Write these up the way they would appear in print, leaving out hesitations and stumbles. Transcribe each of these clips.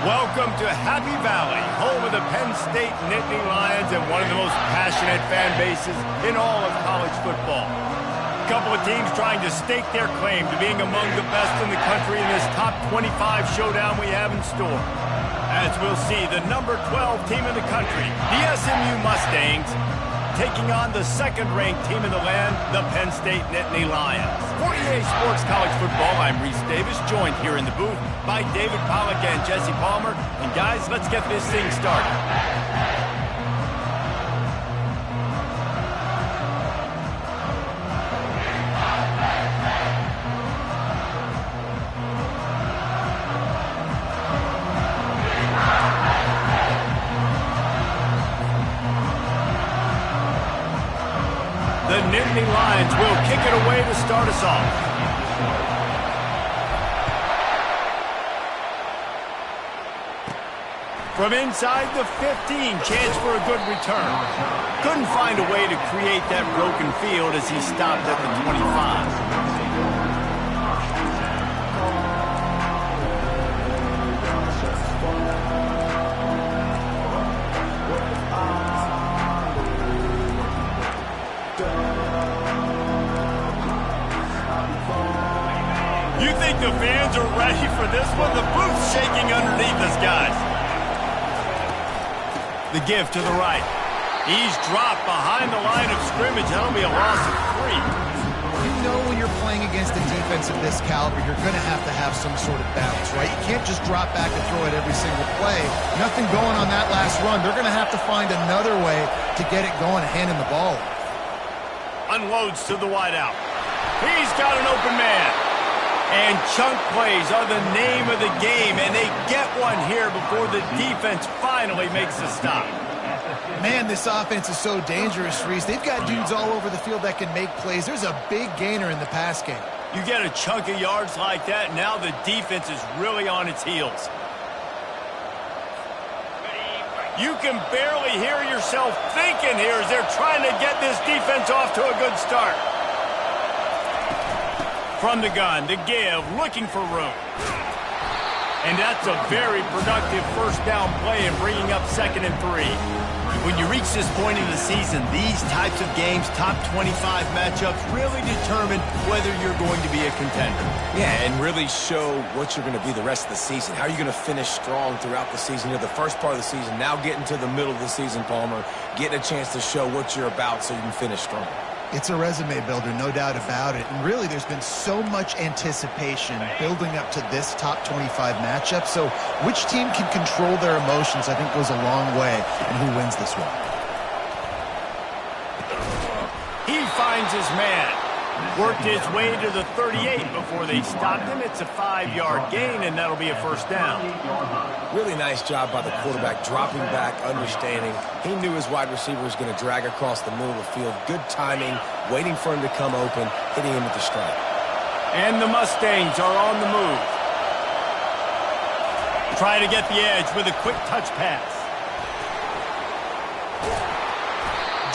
Welcome to Happy Valley, home of the Penn State Nittany Lions and one of the most passionate fan bases in all of college football. A couple of teams trying to stake their claim to being among the best in the country in this top 25 showdown we have in store. As we'll see, the number 12 team in the country, the SMU Mustangs, taking on the second-ranked team in the land, the Penn State Nittany Lions. For EA Sports College Football, I'm Reese Davis, joined here in the booth by David Pollack and Jesse Palmer. And guys, let's get this thing started. The Nittany Lions will kick it away to start us off. From inside the 15, chance for a good return. Couldn't find a way to create that broken field as he stopped at the 25. You think the fans are ready for this one? The booth's shaking underneath us, guys. The give to the right. He's dropped behind the line of scrimmage. That'll be a loss of 3. You know when you're playing against a defense of this caliber, you're going to have some sort of balance, right? You can't just drop back and throw it every single play. Nothing going on that last run. They're going to have to find another way to get it going and hand him the ball. Unloads to the wideout. He's got an open man. And chunk plays are the name of the game, and they get one here before the defense finally makes a stop. Man, this offense is so dangerous, Reese. They've got dudes all over the field that can make plays. There's a big gainer in the pass game. You get a chunk of yards like that, now the defense is really on its heels. You can barely hear yourself thinking here as they're trying to get this defense off to a good start. From the gun, the give, looking for room. And that's a very productive first down play and bringing up 2nd and 3. When you reach this point in the season, these types of games, top 25 matchups, really determine whether you're going to be a contender. Yeah, and really show what you're going to be the rest of the season. How are you going to finish strong throughout the season? You're the first part of the season, now getting to the middle of the season, Palmer, getting a chance to show what you're about so you can finish strong. It's a resume builder, no doubt about it. And really, there's been so much anticipation building up to this top 25 matchup. So which team can control their emotions, I think, goes a long way in who wins this one. He finds his man. Worked his way to the 38 before they stopped him. It's a 5-yard gain, and that'll be a first down. Really nice job by the quarterback, dropping back, understanding. He knew his wide receiver was going to drag across the middle of the field. Good timing, waiting for him to come open, hitting him with the strike. And the Mustangs are on the move. Try to get the edge with a quick touch pass.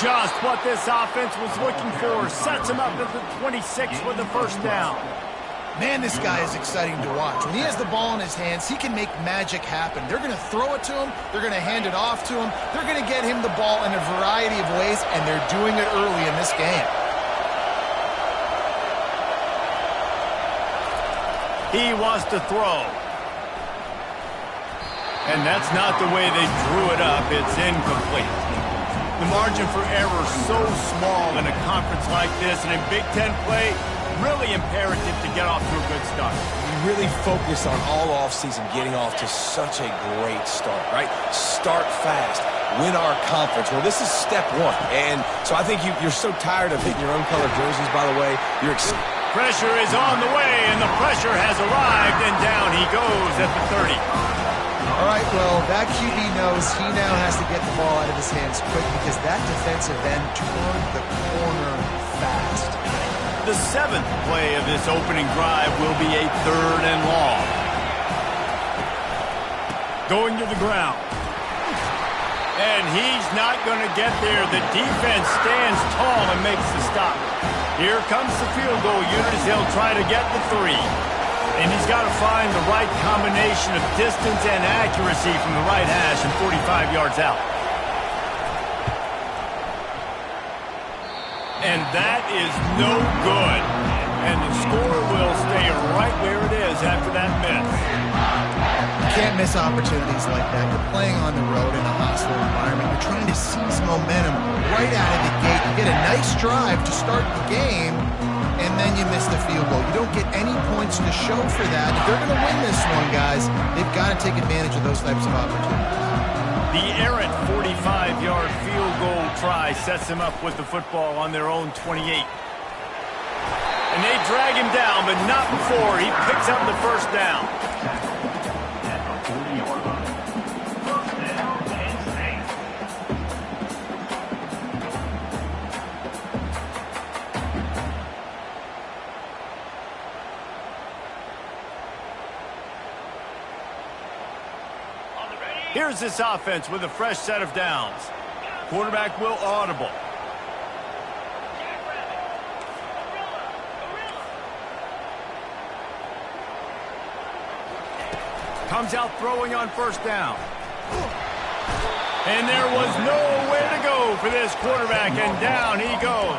Just what this offense was looking for. Sets him up at the 26 with the first down. Man, this guy is exciting to watch. When he has the ball in his hands, he can make magic happen. They're going to throw it to him. They're going to hand it off to him. They're going to get him the ball in a variety of ways, and they're doing it early in this game. He wants to throw. And that's not the way they drew it up. It's incomplete. The margin for error so small in a conference like this, and in Big Ten play, really imperative to get off to a good start. We really focus on all offseason getting off to such a great start, right? Start fast, win our conference. Well, this is step 1. And so I think you're so tired of hitting your own color jerseys, by the way. Pressure is on the way, and the pressure has arrived, and down he goes at the 30. All right, well, that QB knows he now has to get the ball out of his hands quick because that defensive end turned the corner fast. The 7th play of this opening drive will be a 3rd and long. Going to the ground. And he's not going to get there. The defense stands tall and makes the stop. Here comes the field goal unit as they'll try to get the 3. And he's got to find the right combination of distance and accuracy from the right hash and 45 yards out. And that is no good. And the score will stay right where it is after that miss. You can't miss opportunities like that. You're playing on the road in a hostile environment. You're trying to seize momentum right out of the gate. You get a nice drive to start the game, and then you miss the field goal. You don't get any points to show for that. If they're going to win this one, guys, they've got to take advantage of those types of opportunities. The errant 45-yard field goal try sets them up with the football on their own 28. And they drag him down, but not before he picks up the first down. Here's this offense with a fresh set of downs. Quarterback will audible. Comes out throwing on first down. And there was nowhere to go for this quarterback, and down he goes.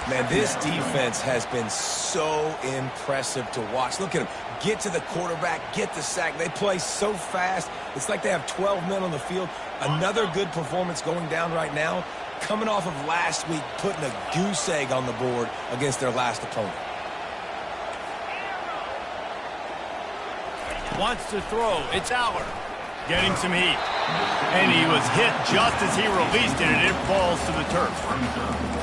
Man, this defense has been so impressive to watch. Look at them. Get to the quarterback, get the sack. They play so fast. It's like they have 12 men on the field. Another good performance going down right now. Coming off of last week, putting a goose egg on the board against their last opponent. Wants to throw. It's Aller. Getting some heat. And he was hit just as he released it, and it falls to the turf.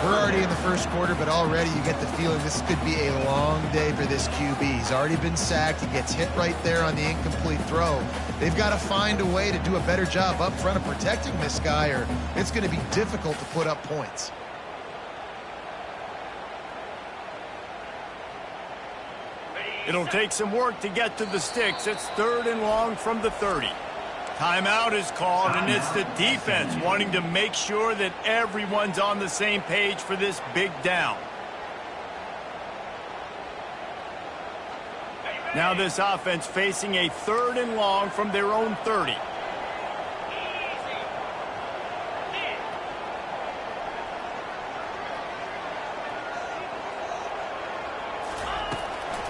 We're already in the first quarter, but already you get the feeling this could be a long day for this QB. He's already been sacked. He gets hit right there on the incomplete throw. They've got to find a way to do a better job up front of protecting this guy, or it's going to be difficult to put up points. It'll take some work to get to the sticks. It's 3rd and long from the 30. Timeout is called, and it's the defense wanting to make sure that everyone's on the same page for this big down. Now this offense facing a 3rd and long from their own 30.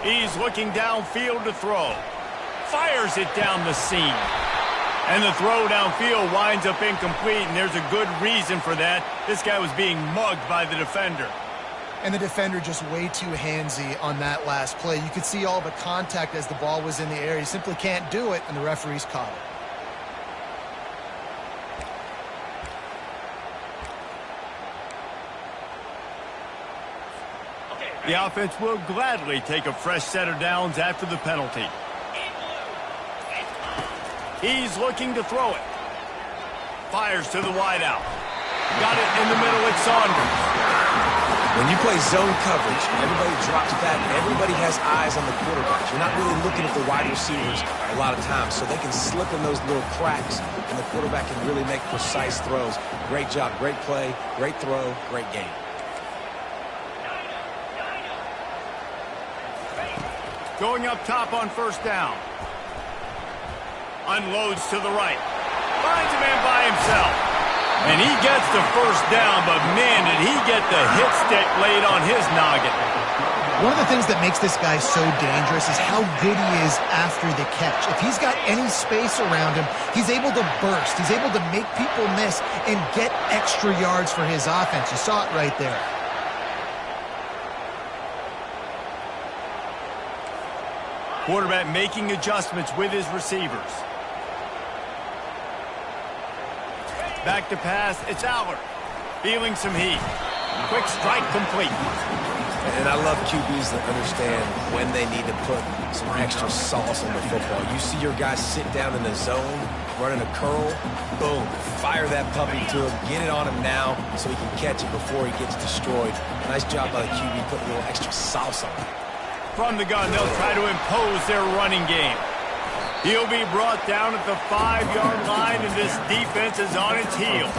He's looking downfield to throw. Fires it down the seam. And the throw downfield winds up incomplete, and there's a good reason for that. This guy was being mugged by the defender. And the defender just way too handsy on that last play. You could see all the contact as the ball was in the air. He simply can't do it, and the referees caught it. The offense will gladly take a fresh set of downs after the penalty. He's looking to throw it. Fires to the wideout. Got it in the middle with Saunders. When you play zone coverage, everybody drops back. Everybody has eyes on the quarterback. You're not really looking at the wide receivers a lot of times, so they can slip in those little cracks, and the quarterback can really make precise throws. Great job, great play, great throw, great game. Going up top on first down. Unloads to the right. Finds a man by himself. And he gets the first down, but man, did he get the hit stick laid on his noggin. One of the things that makes this guy so dangerous is how good he is after the catch. If he's got any space around him, he's able to burst. He's able to make people miss and get extra yards for his offense. You saw it right there. Quarterback making adjustments with his receivers. Back to pass, it's Aller. Feeling some heat. Quick strike complete. And I love QBs that understand when they need to put some extra sauce on the football. You see your guys sit down in the zone, running a curl, boom, fire that puppy to him, get it on him now so he can catch it before he gets destroyed. Nice job by the QB putting a little extra sauce on it. From the gun, they'll try to impose their running game. He'll be brought down at the 5-yard line, and this defense is on its heels.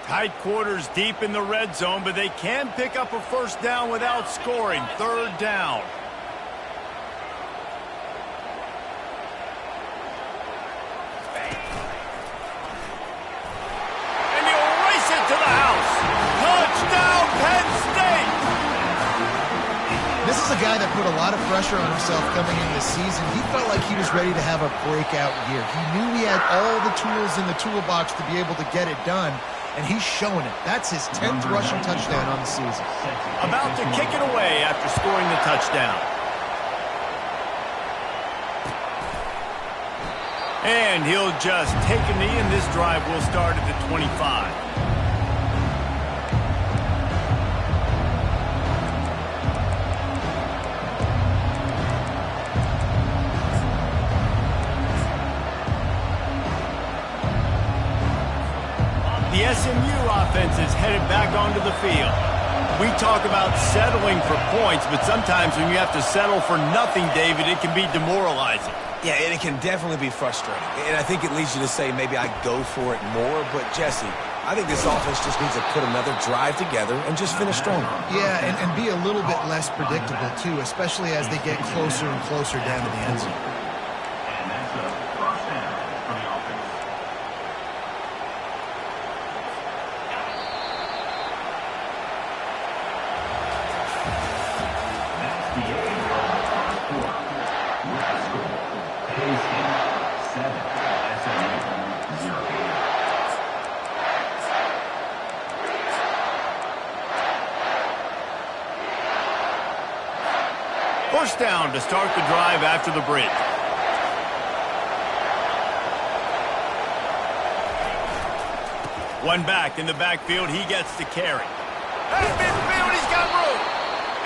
Tight quarters deep in the red zone, but they can pick up a first down without scoring. Third down. And he'll race it to the house. Touchdown, Penn State! This is a guy that put a lot of pressure on himself coming into the season. He felt like he was ready to have a breakout year. He knew he had all the tools in the toolbox to be able to get it done, and he's showing it. That's his 10th rushing touchdown on the season. About to kick it away after scoring the touchdown. And he'll just take a knee, and this drive will start at the 25. The SMU offense is headed back onto the field. We talk about settling for points, but sometimes when you have to settle for nothing, David, it can be demoralizing. Yeah, and it can definitely be frustrating. And I think it leads you to say maybe I go for it more. But, Jesse, I think this offense just needs to put another drive together and just finish stronger. Yeah, and be a little bit less predictable, too, especially as they get closer and closer down to the end zone. First down to start the drive after the break. One back in the backfield, he gets to carry. At midfield, he's got room.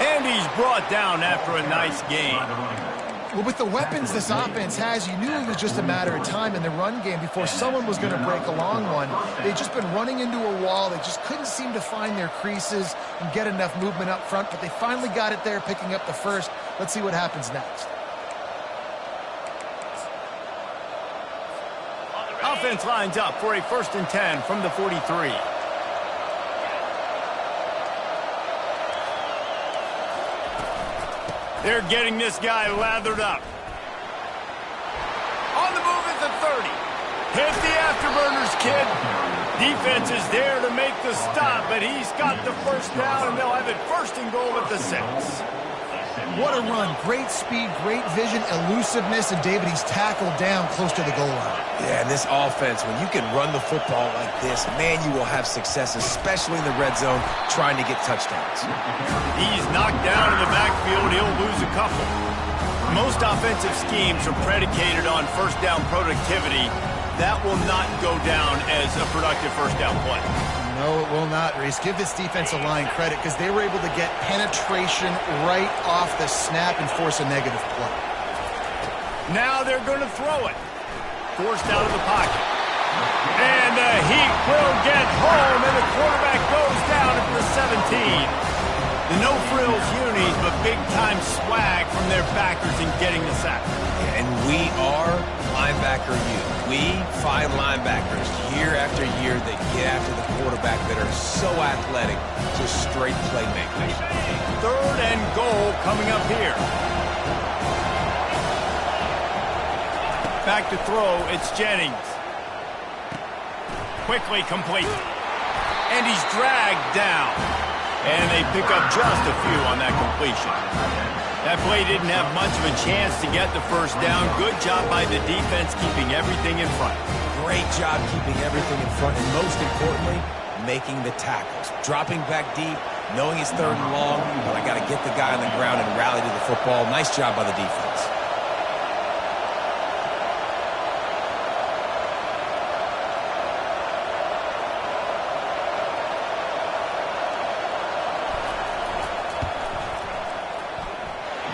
And he's brought down after a nice gain. Well, with the weapons this offense has, you knew it was just a matter of time in the run game before someone was going to break a long one. They've just been running into a wall. They just couldn't seem to find their creases and get enough movement up front, but they finally got it there, picking up the first. Let's see what happens next. Offense lines up for a 1st and 10 from the 43. They're getting this guy lathered up. On the move at the 30. Hit the afterburners, kid. Defense is there to make the stop, but he's got the first down, and they'll have it 1st and goal at the 6. What a run. Great speed, great vision, elusiveness, and David, he's tackled down close to the goal line. Yeah, and this offense, when you can run the football like this, man, you will have success, especially in the red zone, trying to get touchdowns. He's knocked down in the backfield. He'll lose a couple. Most offensive schemes are predicated on first down productivity. That will not go down as a productive first down play. No, it will not, Reese. Give this defensive line credit because they were able to get penetration right off the snap and force a negative play. Now they're going to throw it. Forced out of the pocket. And the Heat will get home, and the quarterback goes down at the 17. The no-frills unis, but big-time swag from their backers in getting the sack. And we are linebacker U. We find linebackers year after year that get after the quarterback that are so athletic, just straight playmakers. 3rd and goal coming up here. Back to throw, it's Jennings. Quickly complete. And he's dragged down. And they pick up just a few on that completion. That play didn't have much of a chance to get the first down. Good job by the defense keeping everything in front. Great job keeping everything in front, and most importantly, making the tackles. Dropping back deep, knowing it's 3rd and long, but I got to get the guy on the ground and rally to the football. Nice job by the defense.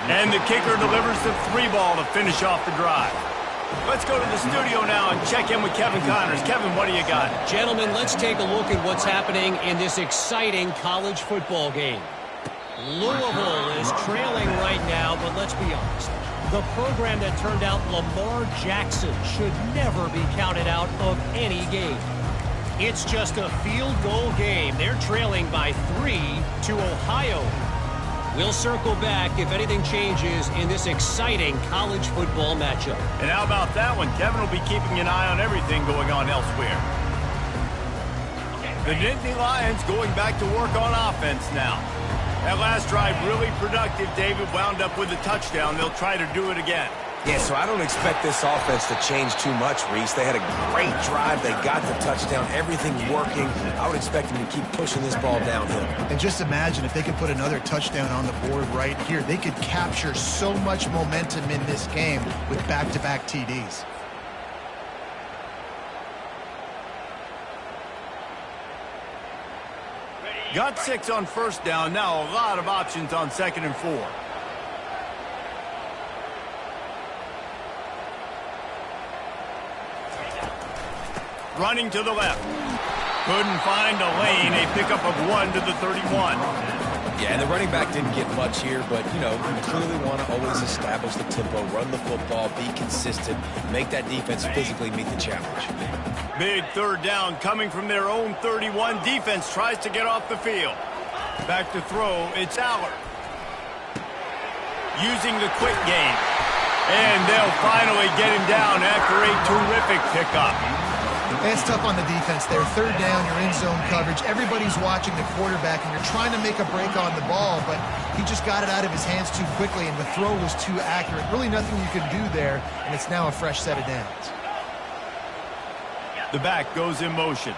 And the kicker delivers the 3-ball to finish off the drive. Let's go to the studio now and check in with Kevin Connors. Kevin, what do you got? Gentlemen, let's take a look at what's happening in this exciting college football game. Louisville is trailing right now, but let's be honest. The program that turned out Lamar Jackson should never be counted out of any game. It's just a field goal game. They're trailing by 3 to Ohio. We'll circle back if anything changes in this exciting college football matchup. And how about that one? Kevin will be keeping an eye on everything going on elsewhere. The Nittany Lions going back to work on offense now. That last drive really productive. David wound up with a touchdown. They'll try to do it again. Yeah, so I don't expect this offense to change too much, Reese. They had a great drive. They got the touchdown. Everything's working. I would expect them to keep pushing this ball downhill. And just imagine if they could put another touchdown on the board right here. They could capture so much momentum in this game with back-to-back TDs. Got 6 on first down. Now a lot of options on 2nd and 4. Running to the left. Couldn't find a lane. A pickup of 1 to the 31. Yeah, and the running back didn't get much here, but, you know, you clearly want to always establish the tempo, run the football, be consistent, make that defense physically meet the challenge. Big 3rd down coming from their own 31. Defense tries to get off the field. Back to throw. It's Allard. Using the quick game. And they'll finally get him down after a terrific pickup. It's tough on the defense there. 3rd down, you're in zone coverage. Everybody's watching the quarterback, and you're trying to make a break on the ball, but he just got it out of his hands too quickly, and the throw was too accurate. Really nothing you can do there, and it's now a fresh set of downs. The back goes in motion.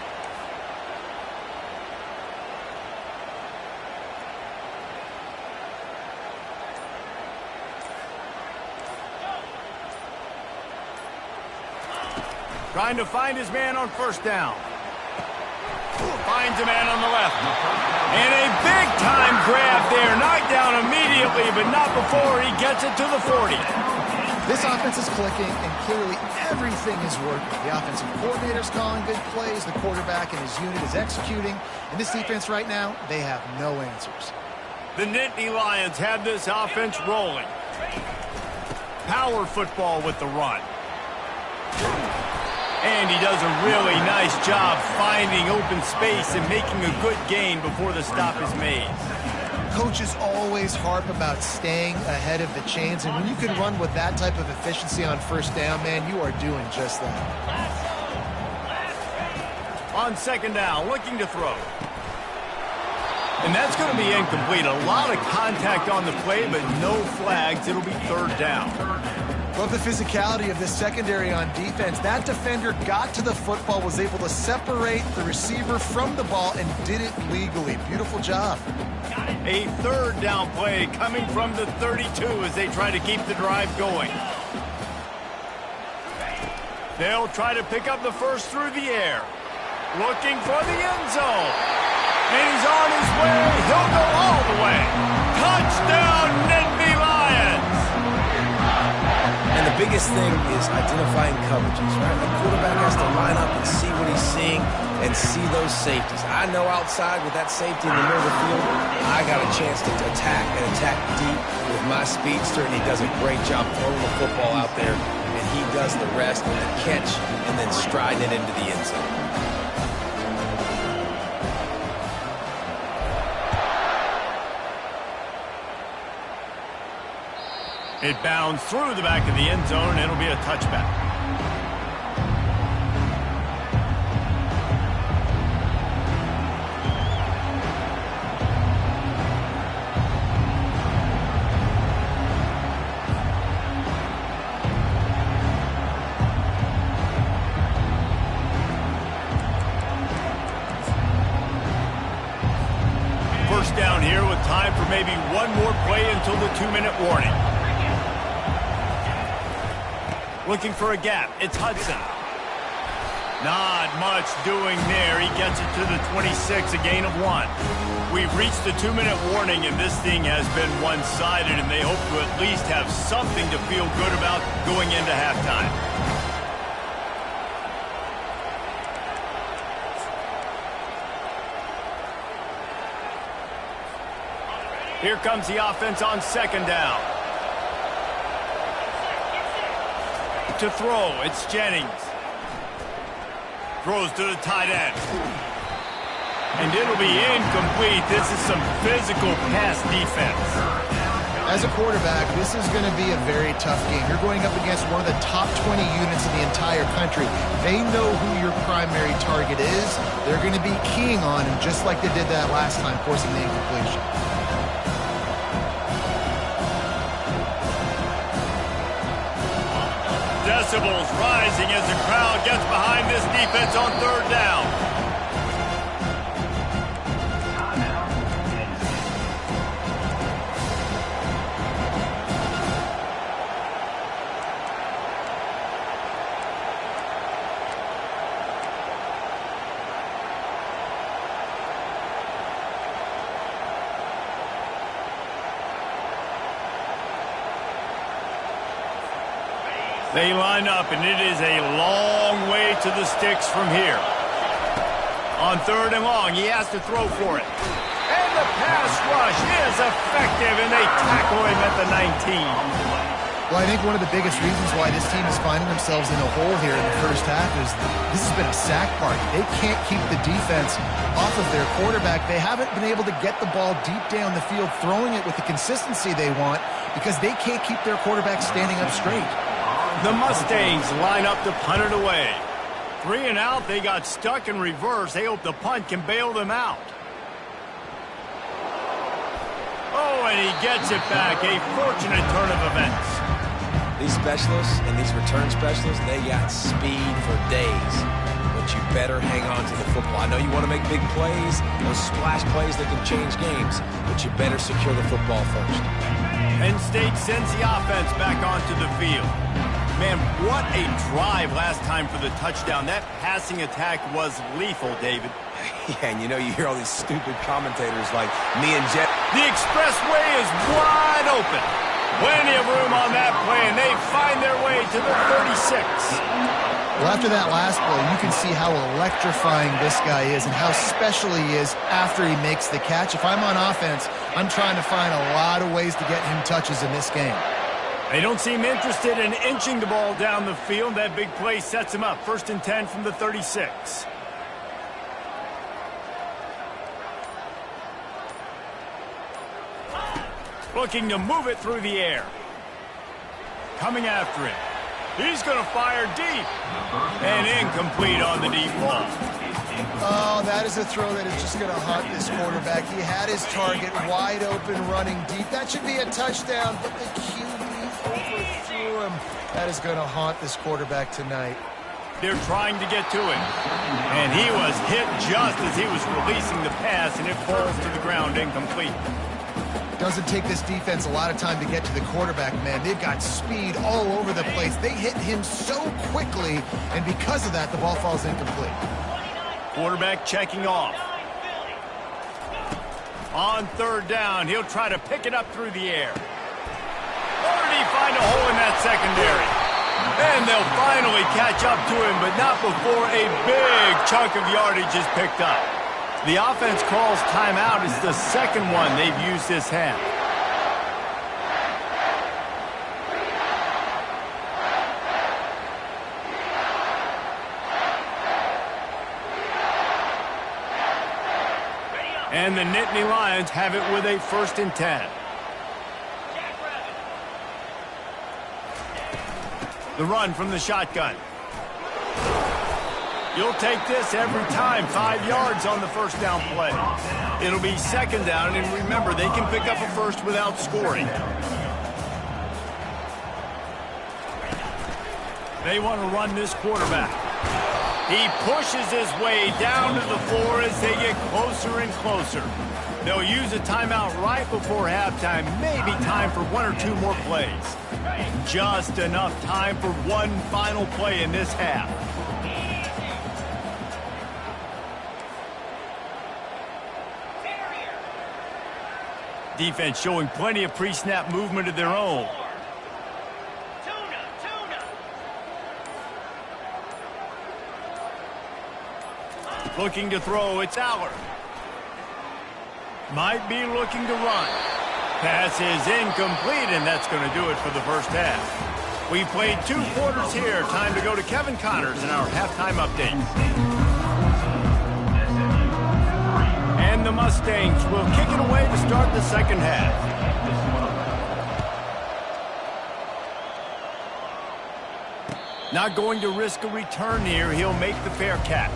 Trying to find his man on 1st down. Finds a man on the left. And a big-time grab there. Knocked down immediately, but not before he gets it to the 40. This offense is clicking, and clearly everything is working. The offensive coordinator's calling good plays. The quarterback and his unit is executing. And this defense right now, they have no answers. The Nittany Lions have this offense rolling. Power football with the run. And he does a really nice job finding open space and making a good gain before the stop is made. Coaches always harp about staying ahead of the chains, and when you can run with that type of efficiency on 1st down, man, you are doing just that. On 2nd down, looking to throw. And that's going to be incomplete. A lot of contact on the play, but no flags. It'll be 3rd down. Love the physicality of this secondary on defense. That defender got to the football, was able to separate the receiver from the ball, and did it legally. Beautiful job. A 3rd down play coming from the 32 as they try to keep the drive going. They'll try to pick up the first through the air. Looking for the end zone. And he's on his way. He'll go all the way. Touchdown, Nittany Lions. And the biggest thing is identifying coverages, right? The quarterback has to line up and see what he's seeing and see those safeties. I know outside with that safety in the middle of the field, I got a chance to attack and attack deep with my speedster, and he does a great job throwing the football out there, and he does the rest with the catch and then striding it into the end zone. It bounds through the back of the end zone, and it'll be a touchback. First down here with time for maybe one more play until the 2-minute warning. Looking for a gap. It's Hudson. Not much doing there. He gets it to the 26, a gain of 1. We've reached the 2-minute warning, and this thing has been one-sided, and they hope to at least have something to feel good about going into halftime. Here comes the offense on 2nd down. To throw, it's Jennings. Throws to the tight end. And it'll be incomplete. This is some physical pass defense. As a quarterback, this is going to be a very tough game. You're going up against one of the top 20 units in the entire country. They know who your primary target is. They're going to be keying on him, just like they did that last time, forcing the incompletion. Decibels rising as the crowd gets behind this defense on third down. They line up, and it is a long way to the sticks from here. On third and long, he has to throw for it. And the pass rush is effective, and they tackle him at the 19. Well, I think one of the biggest reasons why this team is finding themselves in a hole here in the first half is this has been a sack party. They can't keep the defense off of their quarterback. They haven't been able to get the ball deep down the field, throwing it with the consistency they want because they can't keep their quarterback standing up straight. The Mustangs line up to punt it away. 3 and out, they got stuck in reverse. They hope the punt can bail them out. Oh, and he gets it back. A fortunate turn of events. These specialists and these return specialists, they got speed for days. But you better hang on to the football. I know you want to make big plays, those splash plays that can change games, but you better secure the football first. Penn State sends the offense back onto the field. Man, what a drive last time for the touchdown. That passing attack was lethal, David. Yeah, and you know, you hear all these stupid commentators like me and Jet. The expressway is wide open. Plenty of room on that play, and they find their way to the 36. Well, after that last play, you can see how electrifying this guy is and how special he is after he makes the catch. If I'm on offense, I'm trying to find a lot of ways to get him touches in this game. They don't seem interested in inching the ball down the field. That big play sets him up. 1st and 10 from the 36. Looking to move it through the air. Coming after him. He's going to fire deep. And incomplete on the deep ball. Oh, that is a throw that is just going to haunt this quarterback. He had his target wide open running deep. That should be a touchdown, but the QB overthrew him. That is going to haunt this quarterback tonight. They're trying to get to him. And he was hit just as he was releasing the pass, and it falls to the ground incomplete. Doesn't take this defense a lot of time to get to the quarterback, man. They've got speed all over the place. They hit him so quickly, and because of that, the ball falls incomplete. Quarterback checking off. On third down, he'll try to pick it up through the air. Or did he find a hole in that secondary? And they'll finally catch up to him, but not before a big chunk of yardage is picked up. The offense calls timeout. It's the second one they've used this half. And the Nittany Lions have it with a 1st and 10. The run from the shotgun. You'll take this every time. 5 yards on the first down play. It'll be second down, and remember, they can pick up a first without scoring. They want to run this quarterback. He pushes his way down to the floor as they get closer and closer. They'll use a timeout right before halftime. Maybe time for 1 or 2 more plays. Just enough time for one final play in this half. Defense showing plenty of pre-snap movement of their own. Looking to throw, it's Aller. Might be looking to run. Pass is incomplete, and that's going to do it for the first half. We've played 2 quarters here. Time to go to Kevin Connors in our halftime update. And the Mustangs will kick it away to start the second half. Not going to risk a return here. He'll make the fair catch.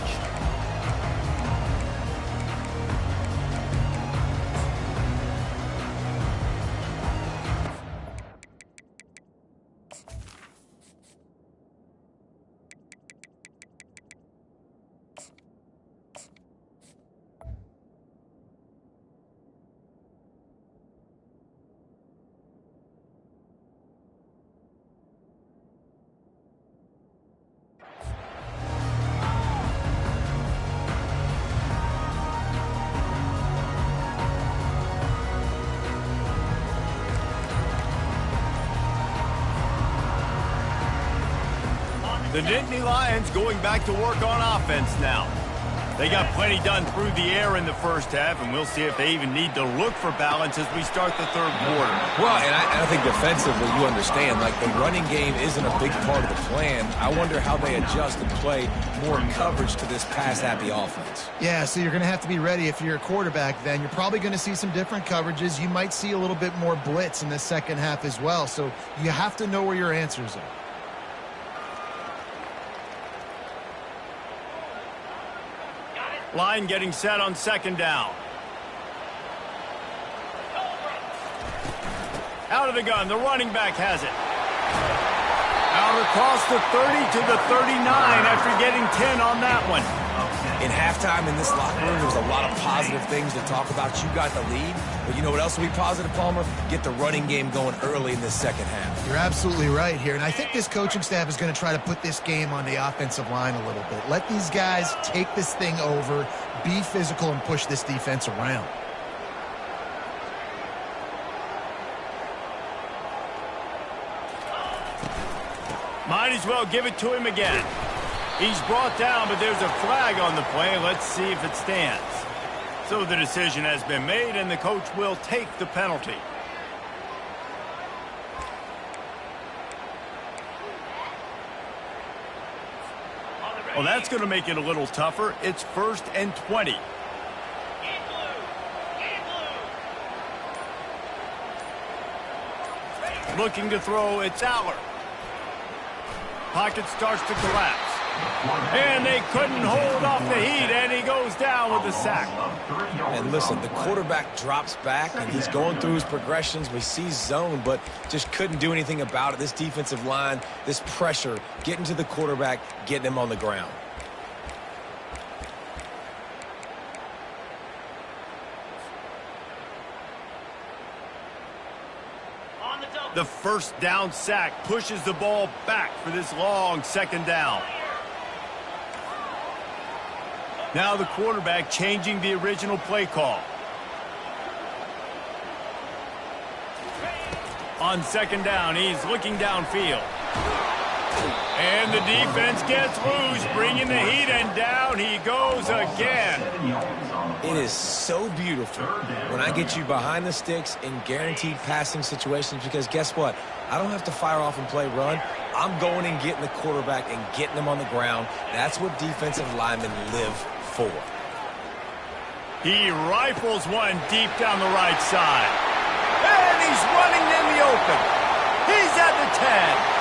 The Nittany Lions going back to work on offense now. They got plenty done through the air in the first half, and we'll see if they even need to look for balance as we start the third quarter. Well, and I think defensively, you understand, like the running game isn't a big part of the plan. I wonder how they adjust and play more coverage to this pass-happy offense. Yeah, so you're going to have to be ready if you're a quarterback then. You're probably going to see some different coverages. You might see a little bit more blitz in the second half as well, so you have to know where your answers are. Line getting set on second down. Out of the gun, the running back has it. Out across the 30 to the 39 after getting 10 on that one. In halftime in this locker room, there's a lot of positive things to talk about. You got the lead, but you know what else will be positive, Palmer? Get the running game going early in this second half. You're absolutely right here, and I think this coaching staff is going to try to put this game on the offensive line a little bit. Let these guys take this thing over, be physical, and push this defense around. Might as well give it to him again. He's brought down, but there's a flag on the play. Let's see if it stands. So the decision has been made, and the coach will take the penalty. Well, that's going to make it a little tougher. It's 1st and 20. Looking to throw, it's Aller. Pocket starts to collapse. And they couldn't hold off the heat, and he goes down with a sack. And listen, the quarterback drops back, and he's going through his progressions. We see zone, but just couldn't do anything about it. This defensive line, this pressure, getting to the quarterback, getting him on the ground. The first down sack pushes the ball back for this long second down. Now the quarterback changing the original play call. On second down, he's looking downfield. And the defense gets loose, bringing the heat, and down he goes again. It is so beautiful when I get you behind the sticks in guaranteed passing situations, because guess what? I don't have to fire off and play run. I'm going and getting the quarterback and getting him on the ground. That's what defensive linemen live for. He rifles one deep down the right side. And he's running in the open. He's at the 10.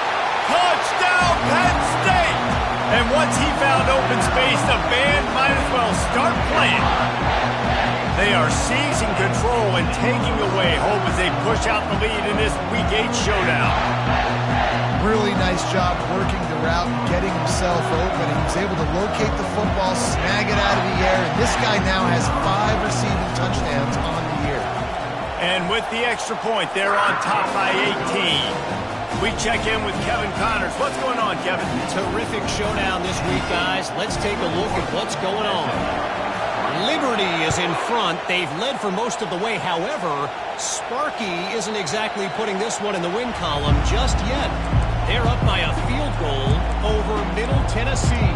Touchdown, Penn State! And once he found open space, the band might as well start playing. They are seizing control and taking away hope as they push out the lead in this Week 8 showdown. Really nice job working the route and getting himself open. He was able to locate the football, snag it out of the air, and this guy now has 5 receiving touchdowns on the year. And with the extra point, they're on top by 18. We check in with Kevin Connors. What's going on, Kevin? Terrific showdown this week, guys. Let's take a look at what's going on. Liberty is in front. They've led for most of the way. However, Sparky isn't exactly putting this one in the win column just yet. They're up by a field goal over Middle Tennessee.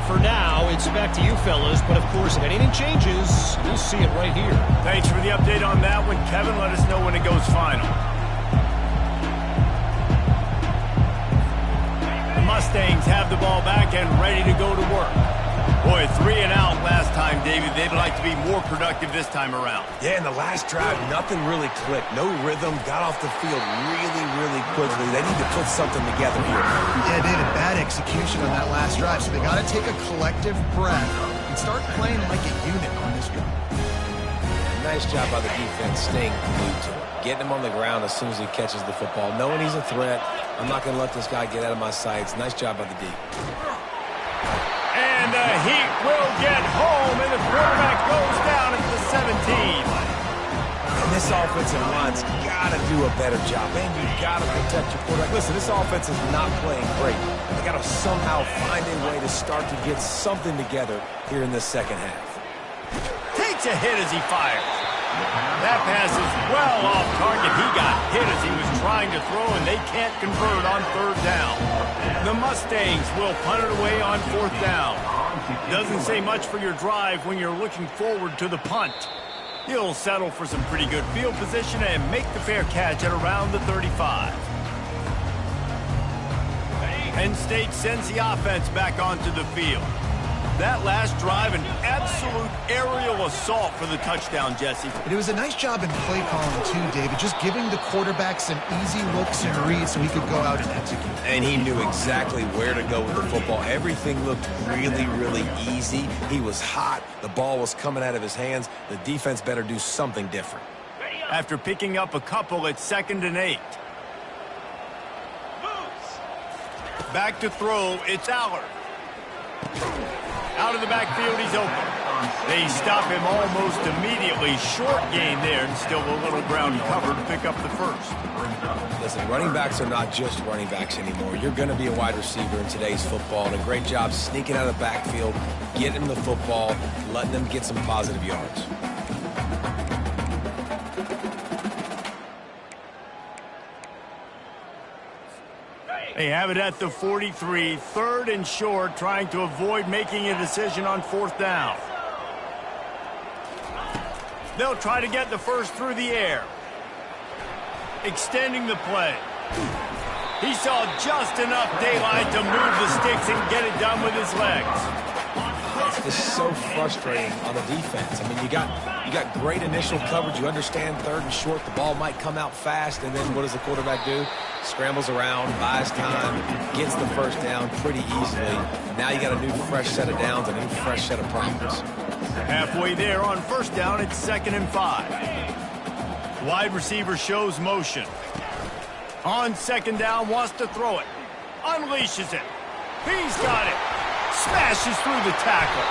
For now, it's back to you fellas, but of course, if anything changes, you'll see it right here. Thanks for the update on that one, Kevin. Let us know when it goes final. Mustangs have the ball back and ready to go to work. Boy, 3 and out last time, David. They'd like to be more productive this time around. Yeah, in the last drive, nothing really clicked. No rhythm. Got off the field really, really quickly. They need to put something together here. Yeah, David, bad execution on that last drive. So they got to take a collective breath and start playing like a unit on this drive. Nice job by the defense staying glued to it. Getting him on the ground as soon as he catches the football. Knowing he's a threat, I'm not going to let this guy get out of my sights. Nice job by the D. And the Heat will get home, and the quarterback goes down at the 17. And this offensive line's got to do a better job. Man, you've got to protect your quarterback. Listen, this offense is not playing great. They got to somehow find a way to start to get something together here in this second half. Takes a hit as he fires. That pass is well off target. He got hit as he was trying to throw, and they can't convert on 3rd down. The Mustangs will punt it away on 4th down. Doesn't say much for your drive when you're looking forward to the punt. He'll settle for some pretty good field position and make the fair catch at around the 35. Penn State sends the offense back onto the field. That last drive, an absolute aerial assault for the touchdown, Jesse. But it was a nice job in play calling, too, David, just giving the quarterback some easy looks and reads so he could go out and execute. And he knew exactly where to go with the football. Everything looked really, really easy. He was hot. The ball was coming out of his hands. The defense better do something different. After picking up a couple, it's 2nd and 8. Back to throw, it's Allard. Out of the backfield, he's open. They stop him almost immediately. Short gain there, and still a little ground cover to pick up the first. Listen, running backs are not just running backs anymore. You're going to be a wide receiver in today's football, and a great job sneaking out of the backfield, getting them the football, letting them get some positive yards. They have it at the 43, 3rd and short, trying to avoid making a decision on 4th down. They'll try to get the first through the air. Extending the play. He saw just enough daylight to move the sticks and get it done with his legs. It's just so frustrating on the defense. I mean, you got great initial coverage. You understand 3rd and short. The ball might come out fast, and then what does the quarterback do? Scrambles around, buys time, gets the first down pretty easily. Now you got a new fresh set of downs, a new fresh set of problems. Halfway there on 1st down, it's 2nd and 5. Wide receiver shows motion. On 2nd down, wants to throw it. Unleashes it. He's got it. Smashes through the tackle.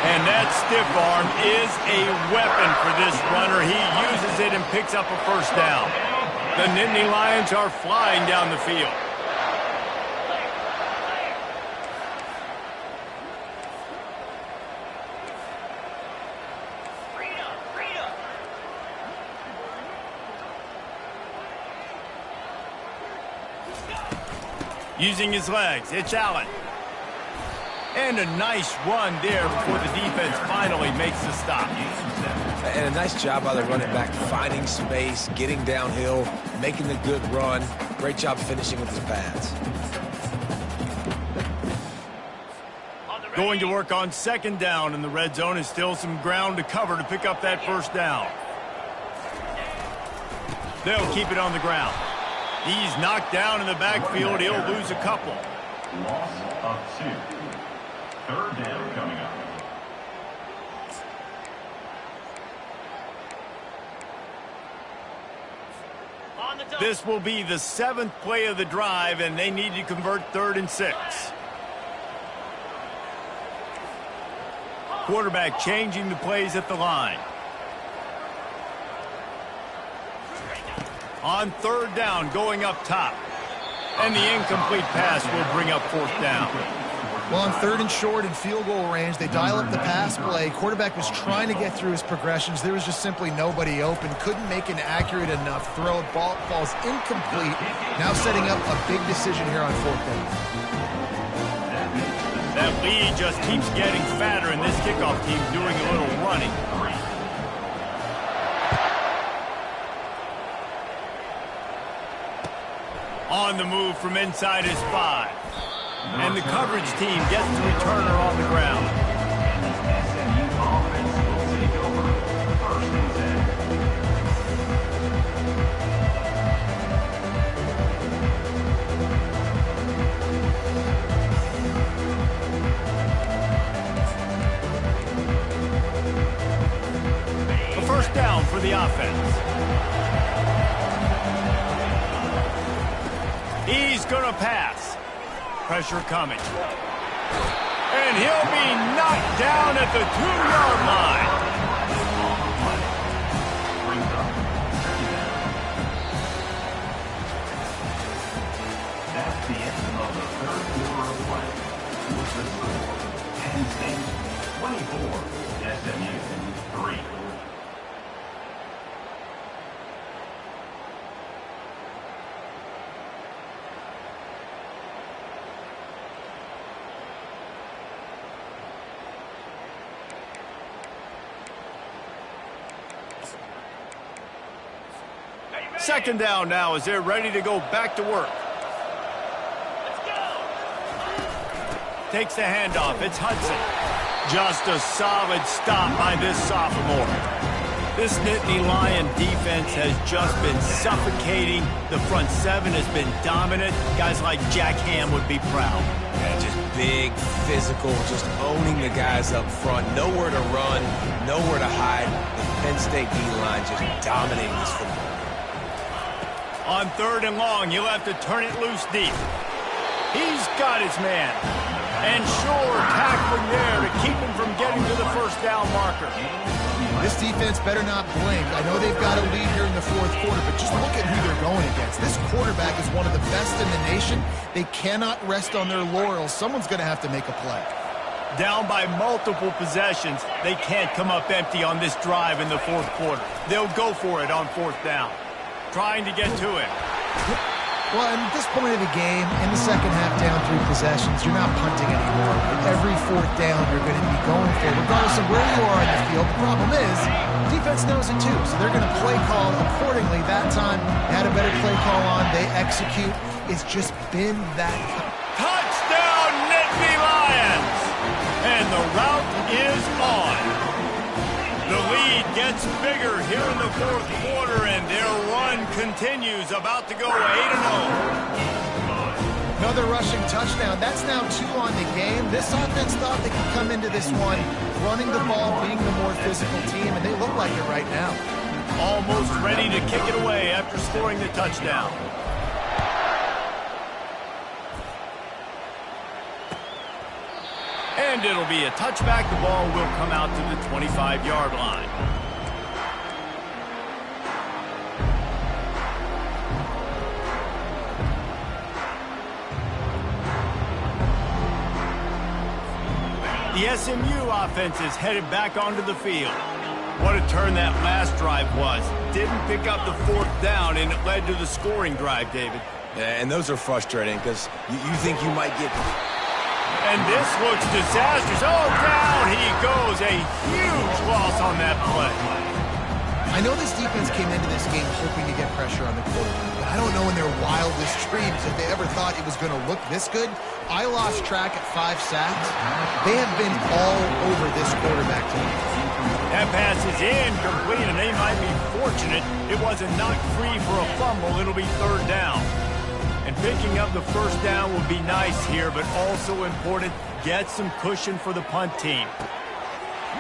And that stiff arm is a weapon for this runner. He uses it and picks up a 1st down. The Nittany Lions are flying down the field. Using his legs, it's Allen. And a nice run there before the defense finally makes the stop. And a nice job by the running back, finding space, getting downhill, making the good run. Great job finishing with his pads. Going to work on 2nd down, and the red zone is still some ground to cover to pick up that 1st down. They'll keep it on the ground. He's knocked down in the backfield. He'll lose a couple. Loss of 2. 3rd down coming up. This will be the 7th play of the drive, and they need to convert 3rd and 6. Quarterback changing the plays at the line. On 3rd down, going up top. And the incomplete pass will bring up 4th down. Well, on 3rd and short and field goal range, they dial up the pass play. Quarterback was trying to get through his progressions. There was just simply nobody open. Couldn't make an accurate enough throw. Ball falls incomplete. Now setting up a big decision here on 4th down. That lead just keeps getting fatter, and this kickoff team doing a little running. On the move from inside his 5. And the coverage team gets the returner on the ground. SMU offense will take over. First and 10. A first down for the offense. He's going to pass. Pressure coming. And he'll be knocked down at the 2-yard line. That's the end of the third quarter of play. With the score, Penn State 24, SMU 3. Second down now as they're ready to go back to work. Takes the handoff. It's Hudson. Just a solid stop by this sophomore. This Nittany Lion defense has just been suffocating. The front seven has been dominant. Guys like Jack Ham would be proud. Yeah, just big, physical, just owning the guys up front. Nowhere to run, nowhere to hide. The Penn State D-line just dominating this football. On third and long, you'll have to turn it loose deep. He's got his man. And sure, tackling there to keep him from getting to the first down marker. This defense better not blink. I know they've got a lead here in the fourth quarter, but just look at who they're going against. This quarterback is one of the best in the nation. They cannot rest on their laurels. Someone's going to have to make a play. Down by multiple possessions, they can't come up empty on this drive in the fourth quarter. They'll go for it on fourth down. Trying to get to it. Well, at this point of the game, in the second half, down 3 possessions, you're not punting anymore. At every fourth down, you're going to be going for it, regardless of where you are on the field. The problem is, defense knows it too, so they're going to play call accordingly. That time, they had a better play call on. They execute. It's just been that. Touchdown, Nittany Lions! And the route is on. The lead gets bigger here in the fourth quarter, and their run continues, about to go 8-0. Another rushing touchdown. That's now 2 on the game. This offense thought they could come into this one running the ball, being the more physical team, and they look like it right now. Almost ready to kick it away after scoring the touchdown. And it'll be a touchback. The ball will come out to the 25-yard line. The SMU offense is headed back onto the field. What a turn that last drive was. Didn't pick up the fourth down, and it led to the scoring drive, David. Yeah, and those are frustrating because you think you might get... And this looks disastrous. Oh, down he goes. A huge loss on that play. I know this defense came into this game hoping to get pressure on the quarterback, but I don't know in their wildest dreams if they ever thought it was going to look this good. I lost track at 5 sacks. They have been all over this quarterback team. That pass is incomplete, and they might be fortunate it wasn't knocked free for a fumble. It'll be third down. And picking up the first down will be nice here, but also important, get some cushion for the punt team.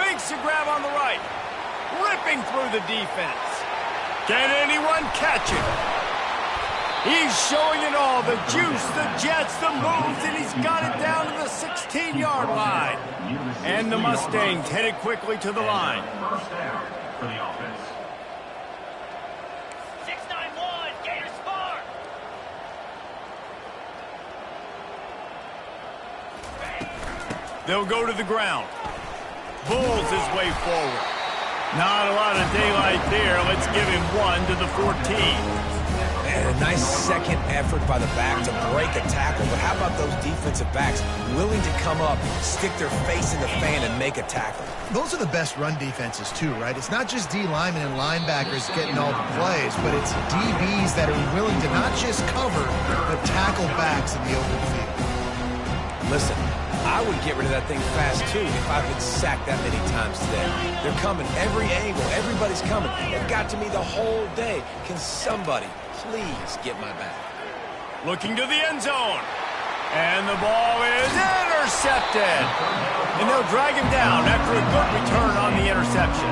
Makes the grab on the right. Ripping through the defense. Can anyone catch it? He's showing it all, the juice, the jets, the moves, and he's got it down to the 16-yard line. And the Mustangs headed quickly to the line. First down for the offense. 691, Gators score! They'll go to the ground. Bulls his way forward. Not a lot of daylight there. Let's give him 1 to the 14. And a nice second effort by the back to break a tackle. But how about those defensive backs willing to come up, stick their face in the fan, and make a tackle? Those are the best run defenses, too, right? It's not just D linemen and linebackers getting all the plays, but it's DBs that are willing to not just cover, but tackle backs in the open field. Listen, I would get rid of that thing fast, too, if I've been sacked that many times today. They're coming every angle. Everybody's coming. It got to me the whole day. Can somebody please get my back? Looking to the end zone. And the ball is intercepted. And they'll drag him down after a good return on the interception.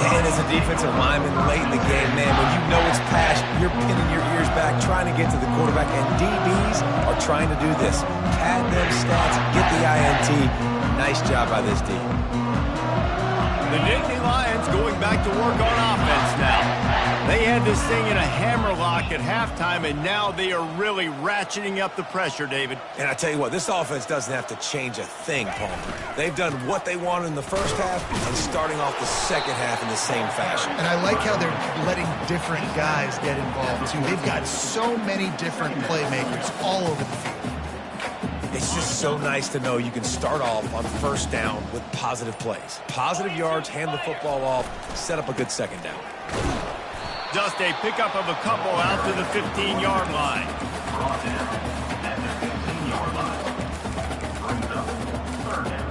And as a defensive lineman late in the game, man, when you know it's past, you're pinning your ears back, trying to get to the quarterback, and DBs are trying to do this. Pad them stats, get the INT. Nice job by this D. The Nittany Lions going back to work on offense now. They had this thing in a hammerlock at halftime, and now they are really ratcheting up the pressure, David. And I tell you what, this offense doesn't have to change a thing, Paul. They've done what they wanted in the first half and starting off the second half in the same fashion. And I like how they're letting different guys get involved, too. They've got so many different playmakers all over the field. It's just so nice to know you can start off on first down with positive plays. Positive yards, hand the football off, set up a good second down. Just a pickup of a couple out to the 15-yard line. Brought in at the 15-yard line. Brings up 3rd down.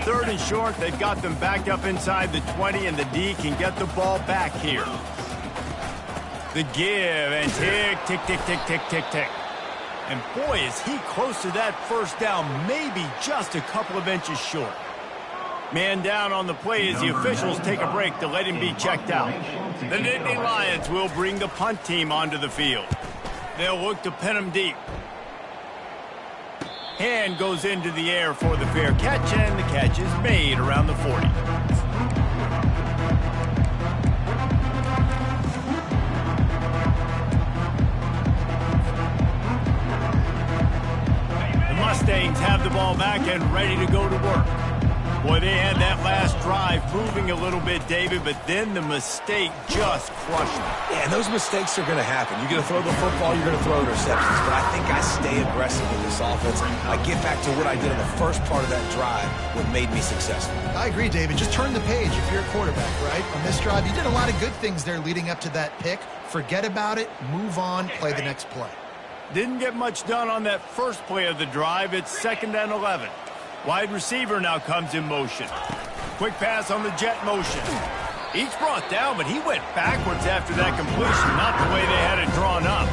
Third and short, they've got them backed up inside the 20, and the D can get the ball back here. The give, and tick, tick, tick, tick, tick, tick, tick. And boy, is he close to that first down, maybe just a couple of inches short. Man down on the play as the officials take a break to let him be checked out. The Nittany Lions will bring the punt team onto the field. They'll look to pin him deep. Hand goes into the air for the fair catch, and the catch is made around the 40. Mustangs have the ball back and ready to go to work. Boy, they had that last drive moving a little bit, David, but then the mistake just crushed them. Yeah, and those mistakes are going to happen. You're going to throw the football, you're going to throw interceptions, but I think I stay aggressive with this offense. I get back to what I did in the first part of that drive, what made me successful. I agree, David. Just turn the page if you're a quarterback, right? On this drive, you did a lot of good things there leading up to that pick. Forget about it, move on, play the next play. Didn't get much done on that first play of the drive. It's 2nd and 11. Wide receiver now comes in motion. Quick pass on the jet motion. Each brought down, but he went backwards after that completion, not the way they had it drawn up.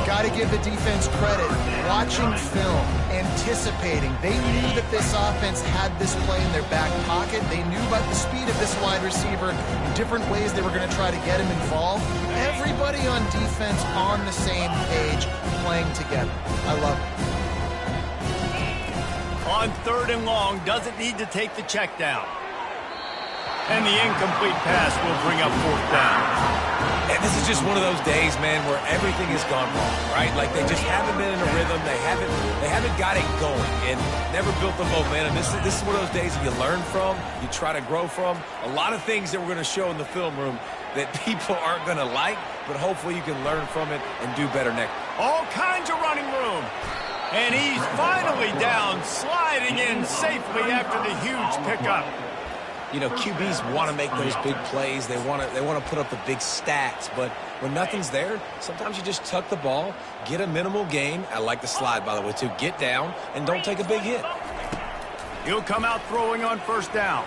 Got to give the defense credit. Watching film, anticipating. They knew that this offense had this play in their back pocket. They knew about the speed of this wide receiver, different ways they were going to try to get him involved. Everybody on defense on the same page, playing together. I love it. On 3rd and long, doesn't need to take the check down. And the incomplete pass will bring up 4th down. And this is just one of those days, man, where everything has gone wrong, right? Like they just haven't been in a rhythm. They haven't got it going and never built the momentum. This is one of those days that you learn from, you try to grow from. A lot of things that we're going to show in the film room that people aren't going to like, but hopefully you can learn from it and do better next. All kinds of running room. And he's finally down, sliding in safely after the huge pickup. You know, QBs want to make those big plays. They want to put up the big stats. But when nothing's there, sometimes you just tuck the ball, get a minimal gain. I like the slide, by the way, too. Get down and don't take a big hit. He'll come out throwing on 1st down.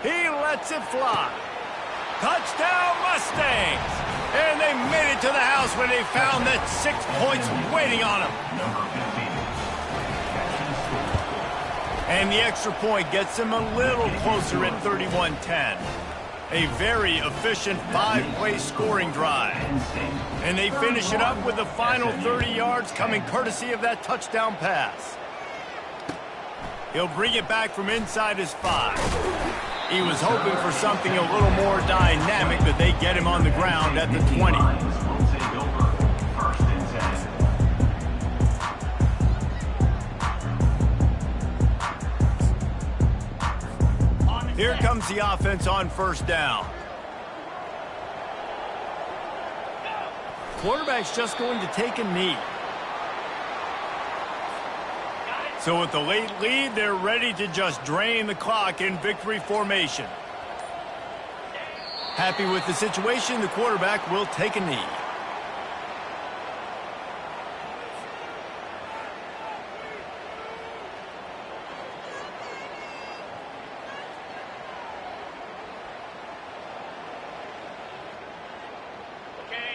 He lets it fly. Touchdown, Mustangs! And they made it to the house when they found that 6 points waiting on them. And the extra point gets them a little closer at 31-10. A very efficient 5-play scoring drive. And they finish it up with the final 30 yards coming courtesy of that touchdown pass. He'll bring it back from inside his 5. He was hoping for something a little more dynamic, but they get him on the ground at the 20. Here comes the offense on 1st down. Quarterback's just going to take a knee. So with the late lead, they're ready to just drain the clock in victory formation. Happy with the situation, the quarterback will take a knee.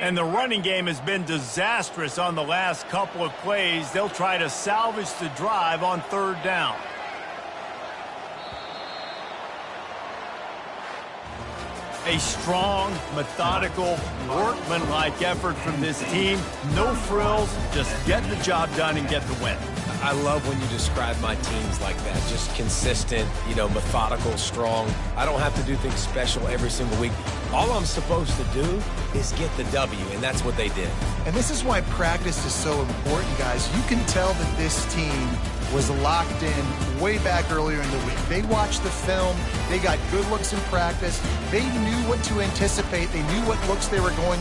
And the running game has been disastrous on the last couple of plays. They'll try to salvage the drive on third down. A strong, methodical, workmanlike effort from this team. No frills, just get the job done and get the win. I love when you describe my teams like that. Just consistent, methodical, strong. I don't have to do things special every single week. All I'm supposed to do is get the W, and that's what they did. And this is why practice is so important, guys. You can tell that this team was locked in way back earlier in the week. They watched the film. They got good looks in practice. They knew what to anticipate. They knew what looks they were going